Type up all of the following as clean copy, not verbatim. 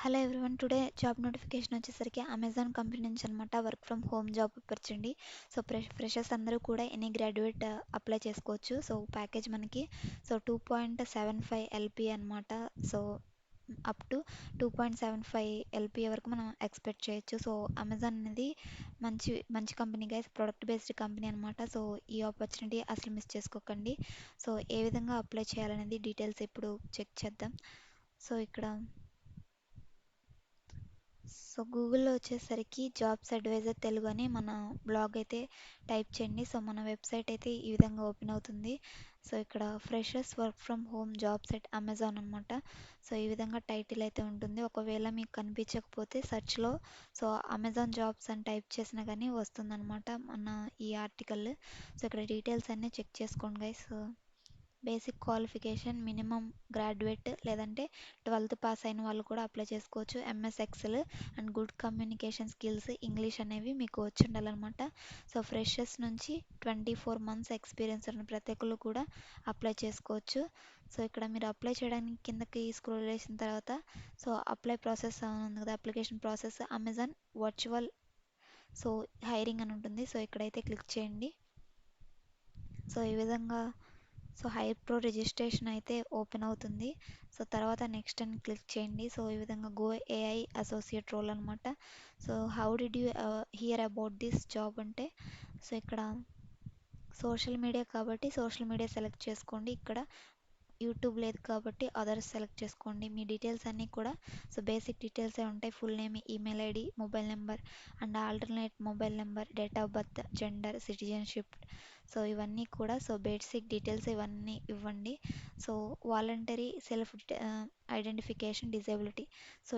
Hello everyone, today job notification వచ్చేసరికి Amazon company నుంచి అనమాట. Work from home job opportunity. So freshers అందరూ కూడా ఎనీ గ్రాడ్యుయేట్ అప్లై చేసుకోవచ్చు. సో ప్యాకేజ్ మనకి 2.75 ఎల్పి అనమాట. సో అప్ టు 2.75 ఎల్పి వరకు మనం ఎక్స్పెక్ట్ చేయొచ్చు. సో అమెజాన్ అనేది మంచి మంచి company guys, product based company అనమాట. సో ఈ ఆపర్చునిటీ అసలు మిస్ చేసుకోకండి. సో ఏ విధంగా అప్లై చేయాలనేది డీటెయిల్స్ ఇప్పుడు చెక్ చేద్దాం. సో ఇక్కడ గూగుల్‌లో వచ్చేసరికి జాబ్స్ అడ్వైజర్ తెలుగు అని మన బ్లాగ్ అయితే టైప్ చేయండి. సో మన వెబ్సైట్ అయితే ఈ విధంగా ఓపెన్ అవుతుంది. సో ఇక్కడ freshers work from home jobs at Amazon అనమాట. సో ఈ విధంగా టైటిల్ అయితే ఉంటుంది. ఒకవేళ మీకు కనిపించకపోతే సెర్చ్‌లో అమెజాన్ జాబ్స్ అని టైప్ చేసినా కానీ వస్తుందన్నమాట మన ఈ ఆర్టికల్. సో ఇక్కడ డీటెయిల్స్ అన్నీ చెక్ చేసుకోండి guys. Basic qualification minimum graduate లేదంటే 12th పాస్ అయిన వాళ్ళు కూడా అప్లై చేసుకోవచ్చు. MS Excel and good communication skills, English అనేవి మీకు వచ్చి ఉండాలన్నమాట. సో ఫ్రెషర్స్ నుంచి 24 మంత్స్ ఎక్స్పీరియన్స్ ఉన్న ప్రతి ఒక్కరు కూడా అప్లై చేసుకోవచ్చు. సో ఇక్కడ మీరు అప్లై చేయడానికి కిందకి స్క్రోల్ చేసిన తర్వాత అప్లై ప్రాసెస్ ఉంది కదా, application process Amazon virtual hiring అని ఉంటుంది. సో ఇక్కడైతే క్లిక్ చేయండి. సో ఈ విధంగా హైర్ ప్రో రిజిస్ట్రేషన్ అయితే ఓపెన్ అవుతుంది. సో తర్వాత నెక్స్ట్ అని క్లిక్ చేయండి. సో ఈ విధంగా గో ఏఐ అసోసియేట్ రోల్ అనమాట. So how did you hear about this job అంటే, సో ఇక్కడ సోషల్ మీడియా కాబట్టి సోషల్ మీడియా సెలెక్ట్ చేసుకోండి. ఇక్కడ యూట్యూబ్ లేదు కాబట్టి అదర్స్ సెలెక్ట్ చేసుకోండి. మీ డీటెయిల్స్ అన్నీ కూడా బేసిక్ డీటెయిల్సే ఉంటాయి. Full name, email ID, mobile number and alternate mobile number, date of birth, gender, citizenship. ఇవన్నీ కూడా బేసిక్ డీటెయిల్స్ ఇవన్నీ ఇవ్వండి. Voluntary self identification disability.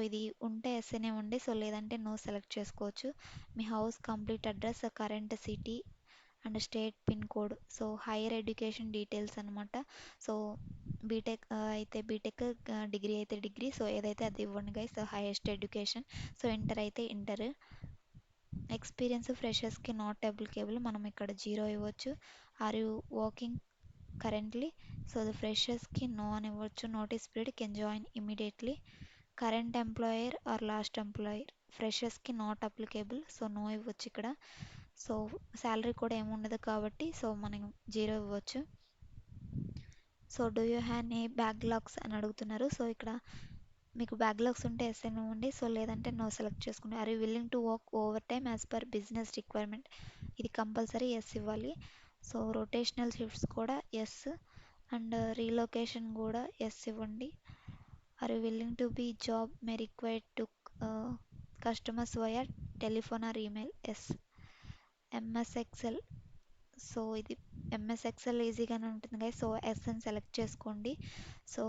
ఇది ఉంటే ఎస్ అనే ఇవ్వండి. లేదంటే నో సెలెక్ట్ చేసుకోవచ్చు. మీ house complete address, current city and state pin code. Higher education details అనమాట. సో బీటెక్ అయితే బీటెక్, డిగ్రీ అయితే డిగ్రీ, ఏదైతే అది ఇవ్వండి గైస్. హైయెస్ట్ ఎడ్యుకేషన్, ఇంటర్ అయితే ఇంటర్. ఎక్స్పీరియన్స్ ఫ్రెషర్స్కి నాట్ అప్లికేబుల్, మనం ఇక్కడ 0 ఇవ్వచ్చు. ఆర్ యూ వర్కింగ్ కరెంట్లీ, ఫ్రెషర్స్కి నో అని ఇవ్వచ్చు. Notice period, can join immediately. Current employer or last employer, ఫ్రెషర్స్కి నాట్ అప్లికేబుల్, నో ఇవ్వచ్చు ఇక్కడ. శాలరీ కూడా ఏముండదు కాబట్టి మనం 0 ఇవ్వచ్చు. Do you have any backlogs అని అడుగుతున్నారు. ఇక్కడ మీకు బ్యాక్లాగ్స్ ఉంటే ఎస్ అని ఇవ్వండి. లేదంటే నో సెలెక్ట్ చేసుకోండి. Are you willing to work over time as per business requirement, ఇది కంపల్సరీ ఎస్ ఇవ్వాలి. రొటేషనల్ షిఫ్ట్స్ కూడా ఎస్ అండ్ రీలొకేషన్ కూడా ఎస్ ఇవ్వండి. Are you willing to be job may required to customers via telephone or email, yes. MS excel, ఇది MS excel ఈజీగానే ఉంటుంది guys. Yes అని select చేసుకోండి. సో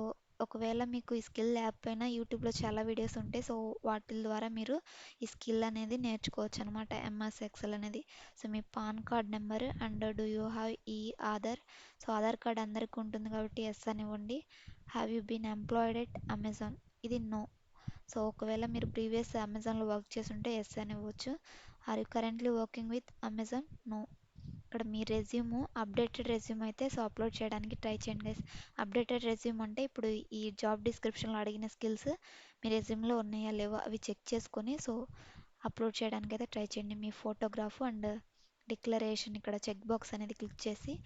ఒకవేళ మీకు ఈ స్కిల్ లేకపోయినా యూట్యూబ్లో చాలా వీడియోస్ ఉంటాయి. వాటి ద్వారా మీరు ఈ స్కిల్ అనేది నేర్చుకోవచ్చు అనమాట, ఎంఎస్ ఎక్సెల్ అనేది. మీ PAN card number and do you have ఈ ఆధార్. ఆధార్ కార్డ్ అందరికీ ఉంటుంది కాబట్టి ఎస్ అని ఇవ్వండి. Have you been employed at Amazon, ఇది నో. ఒకవేళ మీరు ప్రీవియస్ అమెజాన్లో వర్క్ చేసి ఉంటే ఎస్ అని ఇవ్వచ్చు. Are you currently working with Amazon, no. ఇక్కడ మీ రెజ్యూమ్ అప్డేటెడ్ రెజ్యూమ్ అయితే అప్లోడ్ చేయడానికి ట్రై చేయండి గైస్. అప్డేటెడ్ రెజ్యూమ్ అంటే ఇప్పుడు ఈ జాబ్ డిస్క్రిప్షన్లో అడిగిన స్కిల్స్ మీ రెజ్యూమ్లో ఉన్నాయా లేవో అవి చెక్ చేసుకొని అప్లోడ్ చేయడానికి అయితే ట్రై చేయండి. మీ ఫోటోగ్రాఫ్ అండ్ డిక్లరేషన్ ఇక్కడ చెక్ బాక్స్ అనేది క్లిక్ చేసి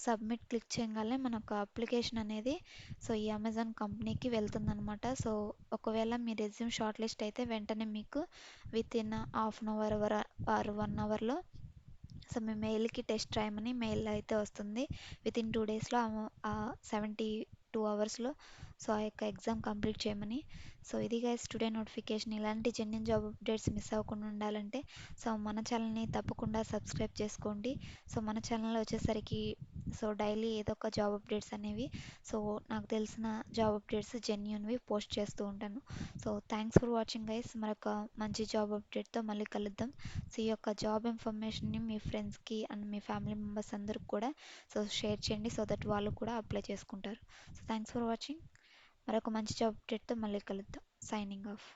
సబ్మిట్ క్లిక్ చేయగానే మనకు అప్లికేషన్ అనేది ఈ అమెజాన్ కంపెనీకి వెళ్తుందనమాట. ఒకవేళ మీ రెజ్యూమ్ షార్ట్ లిస్ట్ అయితే వెంటనే మీకు within half an hour or 1 అవర్లో మీ మెయిల్కి టెస్ట్ రాయమని మెయిల్ అయితే వస్తుంది. విత్ ఇన్ 2 డేస్లో 72 అవర్స్లో ఆ యొక్క ఎగ్జామ్ కంప్లీట్ చేయమని. ఇది గైస్ టుడే నోటిఫికేషన్. ఇలాంటి జెన్యున్ జాబ్ అప్డేట్స్ మిస్ అవ్వకుండా ఉండాలంటే మన ఛానల్ని తప్పకుండా సబ్స్క్రైబ్ చేసుకోండి. మన ఛానల్లో వచ్చేసరికి డైలీ ఏదో ఒక జాబ్ అప్డేట్స్ అనేవి నాకు తెలిసిన జాబ్ అప్డేట్స్ జెన్యున్వి పోస్ట్ చేస్తూ ఉంటాను. Thanks for watching guys. మరొక మంచి జాబ్ అప్డేట్తో మళ్ళీ కలుద్దాం. ఈ యొక్క జాబ్ ఇన్ఫర్మేషన్ని మీ ఫ్రెండ్స్కి అండ్ మీ ఫ్యామిలీ మెంబర్స్ అందరికి కూడా షేర్ చేయండి, దట్ వాళ్ళు కూడా అప్లై చేసుకుంటారు. Thanks for watching. మరొక మంచి జాబ్ అప్డేట్తో మళ్ళీ కలుద్దాం. Signing off.